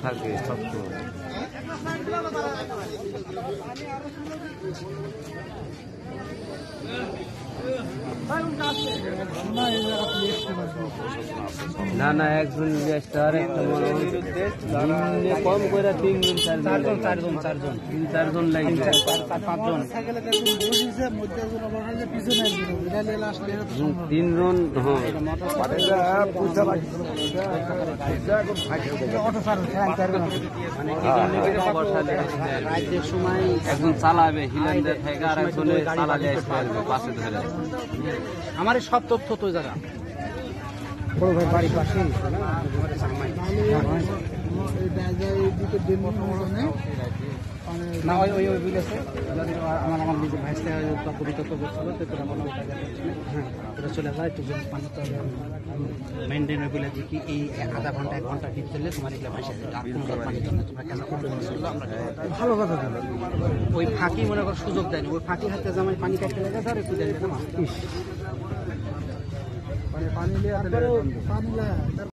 থাকে সবসময়। না না একজন আর একটা কম করে 3 জন 4 জন লাগবে 3 জন। রাতের সময় একজন চালাবে হিলেন্ডার থেকে আর একজনে চালালে পাশে ধরে। আমার সব তথ্য তো জায়গা বড় ভাই বাড়ির পাশে না ওই ওই ওই বুঝেছে আমার আমার নিজের ভাই পরিতত্ত্ব করছিল তো তোরা কোনো হ্যাঁ তোরা চলে যায় একটু পানি তো মেনটেন বলে যে কি এই আধা ঘন্টা 1 ঘন্টা ডিপ দিলে তোমার এগুলো ভাসে যাবে আর কোনো পানি জন্য তোমরা কেন করবে ভালো কথা। ওই ফাঁকি মনে কর সুযোগ দেয়নি, ওই ফাঁকি হাতে জামাই পানি কাটতে লাগে ধরে তুলে দেবে না পানি